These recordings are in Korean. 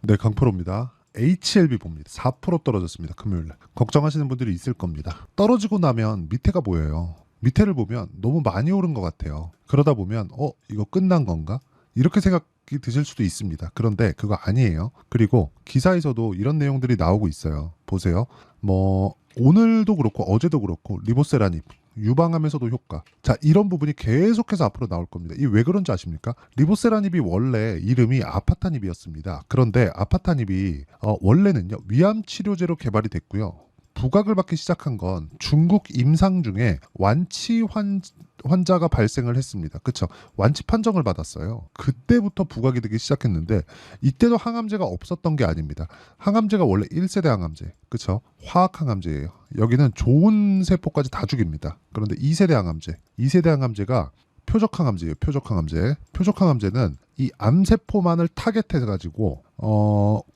네, 강프로입니다. HLB 봅니다. 4% 떨어졌습니다. 금요일날. 걱정하시는 분들이 있을 겁니다. 떨어지고 나면 밑에가 보여요. 밑에를 보면 너무 많이 오른 것 같아요. 그러다 보면 이거 끝난 건가? 이렇게 생각이 드실 수도 있습니다. 그런데 그거 아니에요. 그리고 기사에서도 이런 내용들이 나오고 있어요. 보세요. 뭐 오늘도 그렇고 어제도 그렇고 리보세라님 유방암에서도 효과. 자, 이런 부분이 계속해서 앞으로 나올 겁니다. 이 왜 그런지 아십니까? 리보세라닙이 원래 이름이 아파타닙이었습니다. 그런데 아파타닙이 원래는요 위암 치료제로 개발이 됐고요. 부각을 받기 시작한 건 중국 임상 중에 완치 환자가 발생을 했습니다. 그쵸? 완치 판정을 받았어요. 그때부터 부각이 되기 시작했는데 이때도 항암제가 없었던 게 아닙니다. 항암제가 원래 1세대 항암제, 그쵸? 화학 항암제예요. 여기는 좋은 세포까지 다 죽입니다. 그런데 2세대 항암제, 2세대 항암제가 표적 항암제예요. 표적 항암제. 표적 항암제는 이 암세포만을 타겟해가지고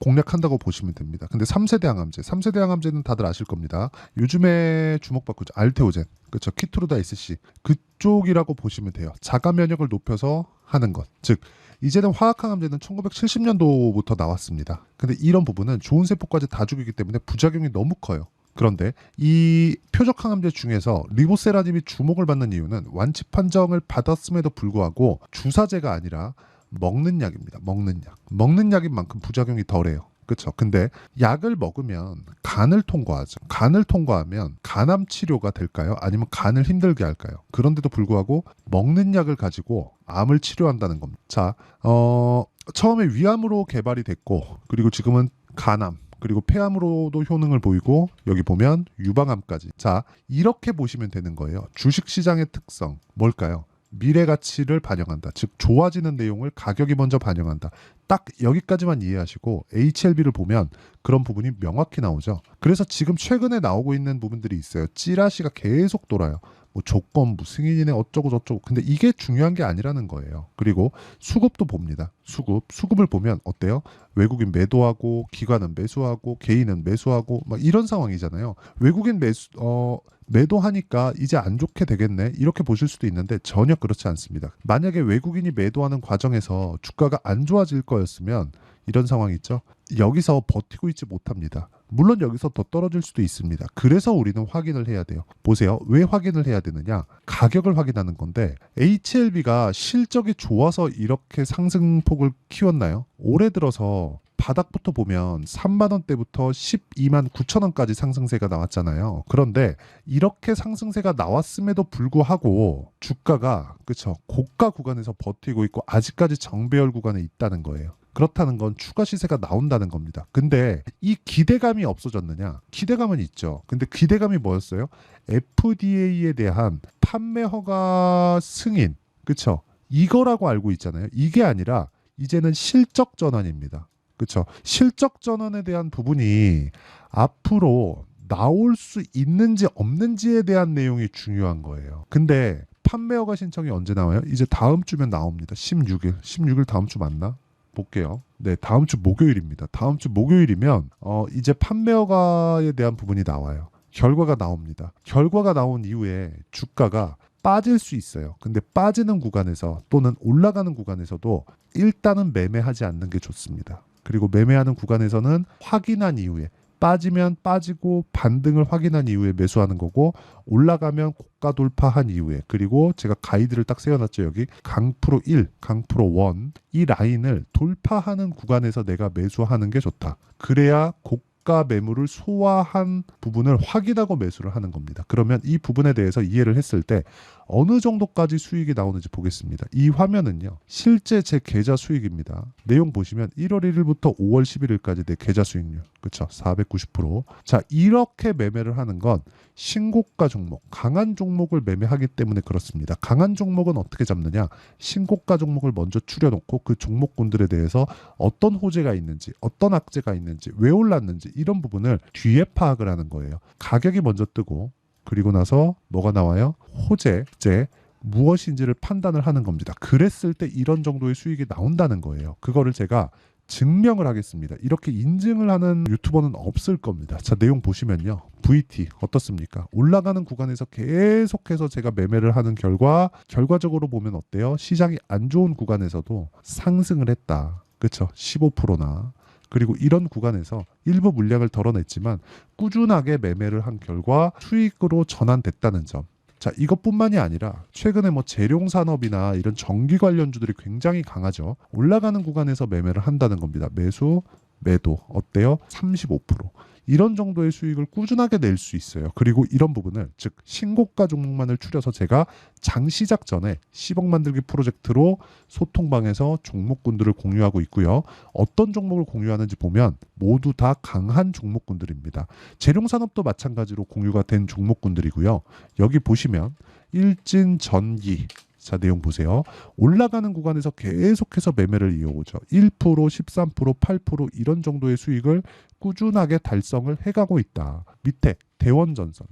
공략한다고 보시면 됩니다. 근데 3세대 항암제, 3세대 항암제는 다들 아실 겁니다. 요즘에 주목받고 있죠. 알테오젠, 그렇죠. 키투르다 SC 그쪽이라고 보시면 돼요. 자가 면역을 높여서 하는 것. 즉 이제는 화학 항암제는 1970년도부터 나왔습니다. 근데 이런 부분은 좋은 세포까지 다 죽이기 때문에 부작용이 너무 커요. 그런데 이 표적 항암제 중에서 리보세라님이 주목을 받는 이유는 완치 판정을 받았음에도 불구하고 주사제가 아니라 먹는 약입니다. 먹는 약. 먹는 약인 만큼 부작용이 덜해요. 그렇죠. 근데 약을 먹으면 간을 통과하죠. 간을 통과하면 간암 치료가 될까요? 아니면 간을 힘들게 할까요? 그런데도 불구하고 먹는 약을 가지고 암을 치료한다는 겁니다. 자, 처음에 위암으로 개발이 됐고 그리고 지금은 간암 그리고 폐암으로도 효능을 보이고 여기 보면 유방암까지. 자, 이렇게 보시면 되는 거예요. 주식시장의 특성 뭘까요? 미래 가치를 반영한다. 즉 좋아지는 내용을 가격이 먼저 반영한다. 딱 여기까지만 이해하시고 HLB를 보면 그런 부분이 명확히 나오죠. 그래서 지금 최근에 나오고 있는 부분들이 있어요. 찌라시가 계속 돌아요. 뭐 조건부 승인이네 어쩌고 저쩌고. 근데 이게 중요한 게 아니라는 거예요. 그리고 수급도 봅니다. 수급을 보면 어때요? 외국인 매도하고 기관은 매수하고 개인은 매수하고 막 이런 상황이잖아요. 외국인 매도하니까 이제 안 좋게 되겠네 이렇게 보실 수도 있는데 전혀 그렇지 않습니다. 만약에 외국인이 매도하는 과정에서 주가가 안 좋아질 거였으면 이런 상황이 있죠. 여기서 버티고 있지 못합니다. 물론 여기서 더 떨어질 수도 있습니다. 그래서 우리는 확인을 해야 돼요. 보세요. 왜 확인을 해야 되느냐? 가격을 확인하는 건데 HLB가 실적이 좋아서 이렇게 상승폭을 키웠나요? 올해 들어서 바닥부터 보면 3만 원대부터 12만 9천 원까지 상승세가 나왔잖아요. 그런데 이렇게 상승세가 나왔음에도 불구하고 주가가 그쵸 고가 구간에서 버티고 있고 아직까지 정배열 구간에 있다는 거예요. 그렇다는 건 추가 시세가 나온다는 겁니다. 근데 이 기대감이 없어졌느냐? 기대감은 있죠. 근데 기대감이 뭐였어요? FDA에 대한 판매 허가 승인, 그쵸? 이거라고 알고 있잖아요. 이게 아니라 이제는 실적 전환입니다. 그쵸? 실적 전환에 대한 부분이 앞으로 나올 수 있는지 없는지에 대한 내용이 중요한 거예요. 근데 판매 허가 신청이 언제 나와요? 이제 다음 주면 나옵니다. 16일. 16일 다음 주 맞나? 볼게요. 네, 다음 주 목요일입니다. 다음 주 목요일이면 이제 판매 허가에 대한 부분이 나와요. 결과가 나옵니다. 결과가 나온 이후에 주가가 빠질 수 있어요. 근데 빠지는 구간에서 또는 올라가는 구간에서도 일단은 매매하지 않는 게 좋습니다. 그리고 매매하는 구간에서는 확인한 이후에 빠지면 빠지고 반등을 확인한 이후에 매수하는 거고 올라가면 고가 돌파한 이후에 그리고 제가 가이드를 딱 세워놨죠. 여기 강프로 1, 강프로 1 이 라인을 돌파하는 구간에서 내가 매수하는 게 좋다. 그래야 고가 매물을 소화한 부분을 확인하고 매수를 하는 겁니다. 그러면 이 부분에 대해서 이해를 했을 때 어느 정도까지 수익이 나오는지 보겠습니다. 이 화면은요. 실제 제 계좌 수익입니다. 내용 보시면 1월 1일부터 5월 11일까지 내 계좌 수익률. 그렇죠? 490%. 자, 이렇게 매매를 하는 건 신고가 종목, 강한 종목을 매매하기 때문에 그렇습니다. 강한 종목은 어떻게 잡느냐? 신고가 종목을 먼저 추려놓고 그 종목군들에 대해서 어떤 호재가 있는지, 어떤 악재가 있는지, 왜 올랐는지 이런 부분을 뒤에 파악을 하는 거예요. 가격이 먼저 뜨고 그리고 나서 뭐가 나와요? 호재, 제 무엇인지를 판단을 하는 겁니다. 그랬을 때 이런 정도의 수익이 나온다는 거예요. 그거를 제가 증명을 하겠습니다. 이렇게 인증을 하는 유튜버는 없을 겁니다. 자, 내용 보시면요. VT 어떻습니까? 올라가는 구간에서 계속해서 제가 매매를 하는 결과적으로 보면 어때요? 시장이 안 좋은 구간에서도 상승을 했다. 그렇죠? 15%나. 그리고 이런 구간에서 일부 물량을 덜어냈지만 꾸준하게 매매를 한 결과 수익으로 전환됐다는 점. 자, 이것뿐만이 아니라 최근에 뭐 재룡산업이나 이런 전기 관련주들이 굉장히 강하죠. 올라가는 구간에서 매매를 한다는 겁니다. 매수, 매도 어때요? 35%. 이런 정도의 수익을 꾸준하게 낼 수 있어요. 그리고 이런 부분을 즉 신고가 종목만을 추려서 제가 장 시작 전에 10억 만들기 프로젝트로 소통방에서 종목군들을 공유하고 있고요. 어떤 종목을 공유하는지 보면 모두 다 강한 종목군들입니다. 재룡산업도 마찬가지로 공유가 된 종목군들이고요. 여기 보시면 일진전기 자, 내용 보세요. 올라가는 구간에서 계속해서 매매를 이어오죠. 1%, 13%, 8% 이런 정도의 수익을 꾸준하게 달성을 해가고 있다. 밑에 대원전선,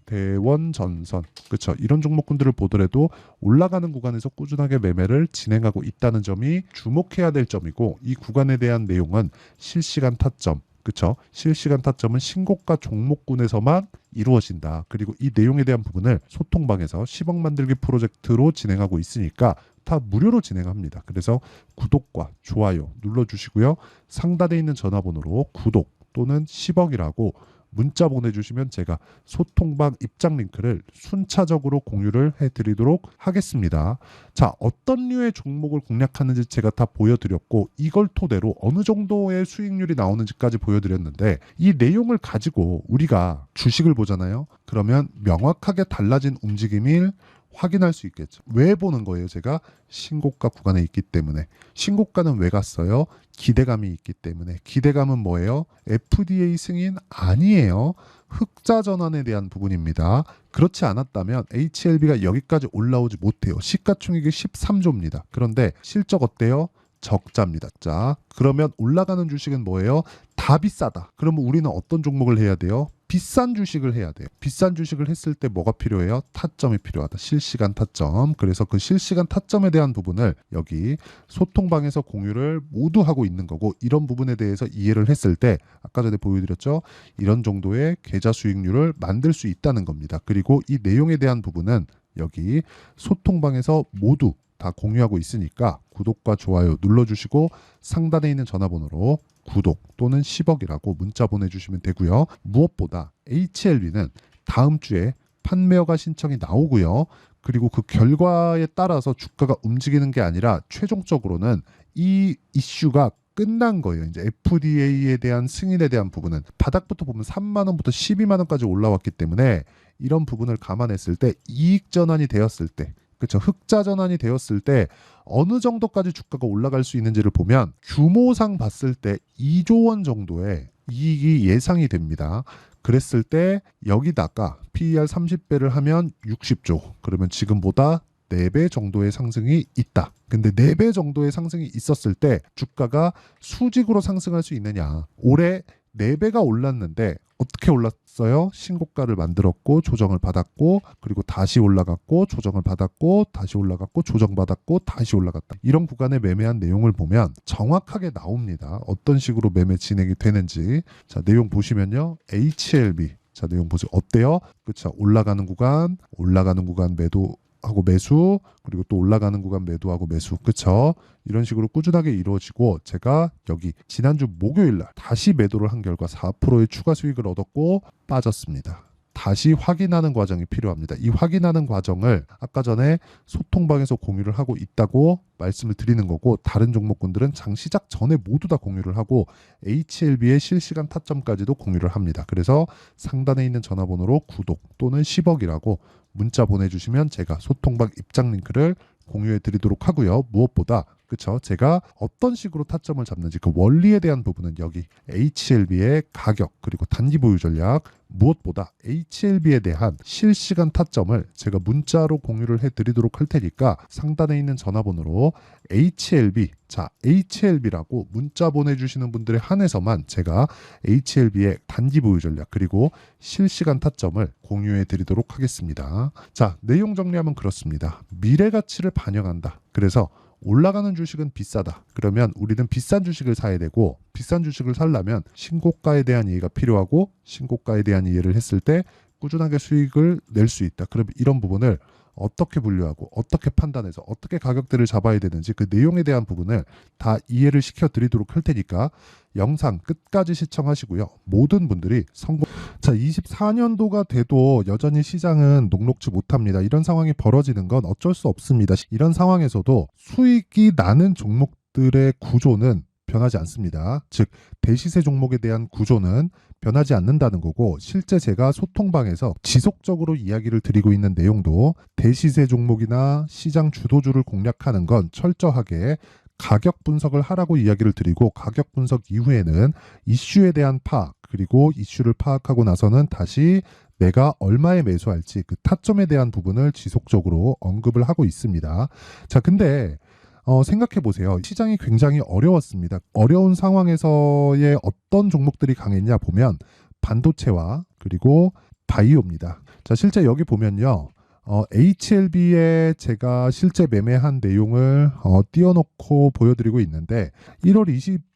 그렇죠. 이런 종목군들을 보더라도 올라가는 구간에서 꾸준하게 매매를 진행하고 있다는 점이 주목해야 될 점이고 이 구간에 대한 내용은 실시간 타점, 그렇죠. 실시간 타점은 신고가 종목군에서만 이루어진다. 그리고 이 내용에 대한 부분을 소통방에서 10억 만들기 프로젝트로 진행하고 있으니까 다 무료로 진행합니다. 그래서 구독과 좋아요 눌러주시고요. 상단에 있는 전화번호로 구독 또는 10억이라고 문자 보내주시면 제가 소통방 입장 링크를 순차적으로 공유를 해드리도록 하겠습니다. 자, 어떤 류의 종목을 공략하는지 제가 다 보여드렸고 이걸 토대로 어느 정도의 수익률이 나오는지까지 보여드렸는데 이 내용을 가지고 우리가 주식을 보잖아요. 그러면 명확하게 달라진 움직임을 확인할 수 있겠죠. 왜 보는 거예요? 제가 신고가 구간에 있기 때문에. 신고가는 왜 갔어요? 기대감이 있기 때문에. 기대감은 뭐예요? FDA 승인 아니에요. 흑자 전환에 대한 부분입니다. 그렇지 않았다면 HLB가 여기까지 올라오지 못해요. 시가총액이 13조입니다. 그런데 실적 어때요? 적자입니다. 자, 그러면 올라가는 주식은 뭐예요? 다 비싸다. 그러면 우리는 어떤 종목을 해야 돼요? 비싼 주식을 해야 돼요. 비싼 주식을 했을 때 뭐가 필요해요? 타점이 필요하다. 실시간 타점. 그래서 그 실시간 타점에 대한 부분을 여기 소통방에서 공유를 모두 하고 있는 거고 이런 부분에 대해서 이해를 했을 때 아까 전에 보여드렸죠? 이런 정도의 계좌 수익률을 만들 수 있다는 겁니다. 그리고 이 내용에 대한 부분은 여기 소통방에서 모두 다 공유하고 있으니까 구독과 좋아요 눌러주시고 상단에 있는 전화번호로 구독 또는 10억이라고 문자 보내주시면 되고요. 무엇보다 HLB는 다음 주에 판매허가 신청이 나오고요. 그리고 그 결과에 따라서 주가가 움직이는 게 아니라 최종적으로는 이 이슈가 끝난 거예요. 이제 FDA에 대한 승인에 대한 부분은 바닥부터 보면 3만 원부터 12만 원까지 올라왔기 때문에 이런 부분을 감안했을 때 이익 전환이 되었을 때 그렇죠. 흑자 전환이 되었을 때 어느 정도까지 주가가 올라갈 수 있는지를 보면 규모상 봤을 때 2조 원 정도의 이익이 예상이 됩니다. 그랬을 때 여기다가 PER 30배를 하면 60조. 그러면 지금보다 4배 정도의 상승이 있다. 근데 4배 정도의 상승이 있었을 때 주가가 수직으로 상승할 수 있느냐. 올해 4배가 올랐는데 어떻게 올랐어요? 신고가를 만들었고 조정을 받았고 그리고 다시 올라갔고 조정을 받았고 다시 올라갔고 조정받았고 다시 올라갔다. 이런 구간에 매매한 내용을 보면 정확하게 나옵니다. 어떤 식으로 매매 진행이 되는지. 자, 내용 보시면요. HLB. 자, 내용 보세요. 어때요? 그렇죠. 올라가는 구간 매도하고 매수, 그리고 또 올라가는 구간 매도하고 매수. 그쵸? 이런 식으로 꾸준하게 이루어지고 제가 여기 지난주 목요일 날 다시 매도를 한 결과 4%의 추가 수익을 얻었고 빠졌습니다. 다시 확인하는 과정이 필요합니다. 이 확인하는 과정을 아까 전에 소통방에서 공유를 하고 있다고 말씀을 드리는 거고 다른 종목군들은 장 시작 전에 모두 다 공유를 하고 HLB의 실시간 타점까지도 공유를 합니다. 그래서 상단에 있는 전화번호로 구독 또는 10억이라고 문자 보내주시면 제가 소통방 입장 링크를 공유해 드리도록 하고요. 무엇보다 그쵸? 제가 어떤 식으로 타점을 잡는지 그 원리에 대한 부분은 여기 HLB의 가격 그리고 단기 보유 전략 무엇보다 HLB에 대한 실시간 타점을 제가 문자로 공유를 해드리도록 할 테니까 상단에 있는 전화번호로 HLB 자 HLB라고 문자 보내주시는 분들에 한해서만 제가 HLB의 단기 보유 전략 그리고 실시간 타점을 공유해 드리도록 하겠습니다. 자 내용 정리하면 그렇습니다. 미래 가치를 반영한다. 그래서 올라가는 주식은 비싸다. 그러면 우리는 비싼 주식을 사야 되고 비싼 주식을 사려면 신고가에 대한 이해가 필요하고 신고가에 대한 이해를 했을 때 꾸준하게 수익을 낼 수 있다. 그럼 이런 부분을 어떻게 분류하고 어떻게 판단해서 어떻게 가격대를 잡아야 되는지 그 내용에 대한 부분을 다 이해를 시켜드리도록 할 테니까 영상 끝까지 시청하시고요. 모든 분들이 성공. 자, 24년도가 돼도 여전히 시장은 녹록지 못합니다. 이런 상황이 벌어지는 건 어쩔 수 없습니다. 이런 상황에서도 수익이 나는 종목들의 구조는 변하지 않습니다. 즉 대시세 종목에 대한 구조는 변하지 않는다는 거고, 실제 제가 소통방에서 지속적으로 이야기를 드리고 있는 내용도 대시세 종목이나 시장 주도주를 공략하는 건 철저하게 가격 분석을 하라고 이야기를 드리고, 가격 분석 이후에는 이슈에 대한 파악, 그리고 이슈를 파악하고 나서는 다시 내가 얼마에 매수할지 그 타점에 대한 부분을 지속적으로 언급을 하고 있습니다. 자, 근데 생각해 보세요. 시장이 굉장히 어려웠습니다. 어려운 상황에서의 어떤 종목들이 강했냐 보면 반도체와 그리고 바이오입니다. 자, 실제 여기 보면요. HLB에 제가 실제 매매한 내용을 띄워놓고 보여드리고 있는데, 1월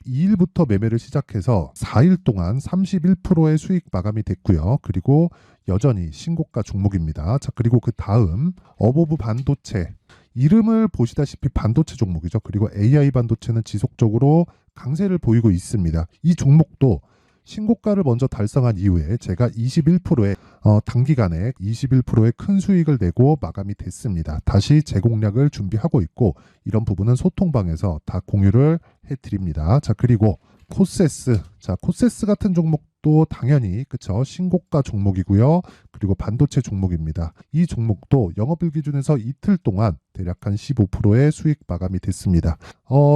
22일부터 매매를 시작해서 4일 동안 31%의 수익 마감이 됐고요. 그리고 여전히 신고가 종목입니다. 자, 그리고 그 다음 어보브 반도체, 이름을 보시다시피 반도체 종목이죠. 그리고 AI 반도체는 지속적으로 강세를 보이고 있습니다. 이 종목도 신고가를 먼저 달성한 이후에 제가 21%의 단기간에 21%의 큰 수익을 내고 마감이 됐습니다. 다시 재공략을 준비하고 있고, 이런 부분은 소통방에서 다 공유를 해드립니다. 자, 그리고 코세스. 자, 코세스 같은 종목도 당연히 그쵸, 신고가 종목이고요. 그리고 반도체 종목입니다. 이 종목도 영업일 기준에서 이틀 동안 대략 한 15%의 수익 마감이 됐습니다.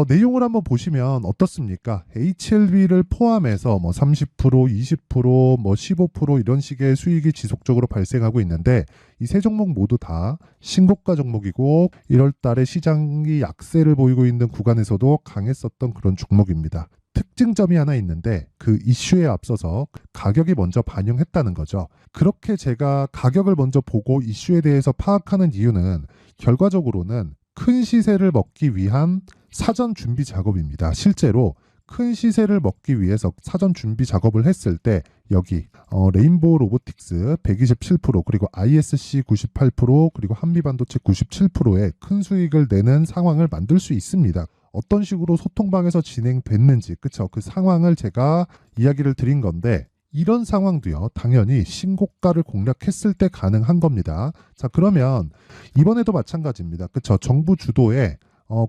내용을 한번 보시면 어떻습니까? HLB를 포함해서 뭐 30%, 20%, 뭐 15% 이런 식의 수익이 지속적으로 발생하고 있는데, 이 세 종목 모두 다 신고가 종목이고 1월 달에 시장이 약세를 보이고 있는 구간에서도 강했었던 그런 종목입니다. 특징점이 하나 있는데, 그 이슈에 앞서서 가격이 먼저 반영했다는 거죠. 그렇게 제가 가격을 먼저 보고 이슈에 대해서 파악하는 이유는 결과적으로는 큰 시세를 먹기 위한 사전 준비 작업입니다. 실제로 큰 시세를 먹기 위해서 사전 준비 작업을 했을 때 여기 레인보우 로보틱스 127%, 그리고 ISC 98%, 그리고 한미반도체 97%의 큰 수익을 내는 상황을 만들 수 있습니다. 어떤 식으로 소통방에서 진행됐는지, 그쵸? 그 상황을 제가 이야기를 드린 건데, 이런 상황도요, 당연히 신고가를 공략했을 때 가능한 겁니다. 자, 그러면 이번에도 마찬가지입니다. 그쵸? 정부 주도의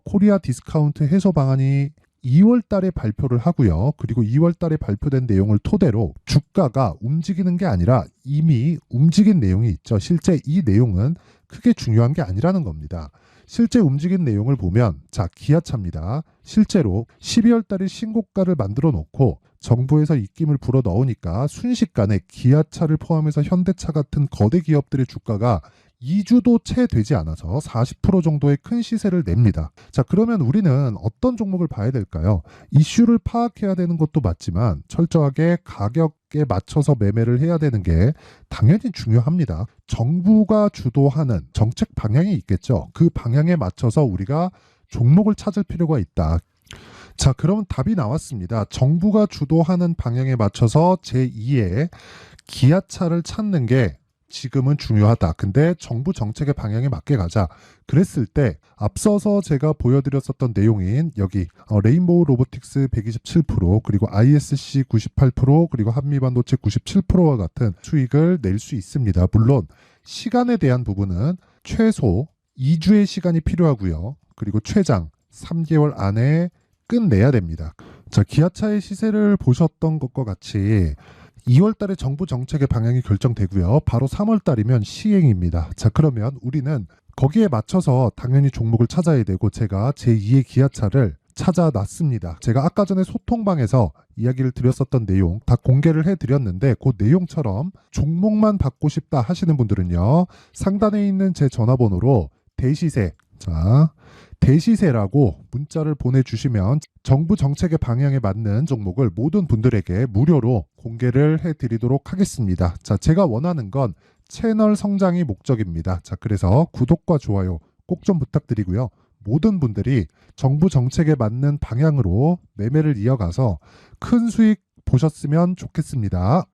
코리아 디스카운트 해소 방안이 2월 달에 발표를 하고요. 그리고 2월 달에 발표된 내용을 토대로 주가가 움직이는 게 아니라 이미 움직인 내용이 있죠. 실제 이 내용은 크게 중요한 게 아니라는 겁니다. 실제 움직인 내용을 보면, 자, 기아차입니다. 실제로 12월 달에 신고가를 만들어 놓고 정부에서 입김을 불어 넣으니까 순식간에 기아차를 포함해서 현대차 같은 거대 기업들의 주가가 2주도 채 되지 않아서 40% 정도의 큰 시세를 냅니다. 자, 그러면 우리는 어떤 종목을 봐야 될까요? 이슈를 파악해야 되는 것도 맞지만 철저하게 가격에 맞춰서 매매를 해야 되는 게 당연히 중요합니다. 정부가 주도하는 정책 방향이 있겠죠. 그 방향에 맞춰서 우리가 종목을 찾을 필요가 있다. 자, 그러면 답이 나왔습니다. 정부가 주도하는 방향에 맞춰서 제2의 기아차를 찾는 게 지금은 중요하다. 근데 정부 정책의 방향에 맞게 가자. 그랬을 때 앞서서 제가 보여드렸었던 내용인 여기 레인보우 로보틱스 127%, 그리고 ISC 98%, 그리고 한미반도체 97%와 같은 수익을 낼 수 있습니다. 물론 시간에 대한 부분은 최소 2주의 시간이 필요하고요. 그리고 최장 3개월 안에 끝내야 됩니다. 자, 기아차의 시세를 보셨던 것과 같이 2월 달에 정부 정책의 방향이 결정되고요. 바로 3월 달이면 시행입니다. 자, 그러면 우리는 거기에 맞춰서 당연히 종목을 찾아야 되고, 제가 제2의 기아차를 찾아놨습니다. 제가 아까 전에 소통방에서 이야기를 드렸었던 내용 다 공개를 해드렸는데, 그 내용처럼 종목만 받고 싶다 하시는 분들은요, 상단에 있는 제 전화번호로 대시세, 자, 대시세라고 문자를 보내주시면 정부 정책의 방향에 맞는 종목을 모든 분들에게 무료로 공개를 해드리도록 하겠습니다. 자, 제가 원하는 건 채널 성장이 목적입니다. 자, 그래서 구독과 좋아요 꼭 좀 부탁드리고요. 모든 분들이 정부 정책에 맞는 방향으로 매매를 이어가서 큰 수익 보셨으면 좋겠습니다.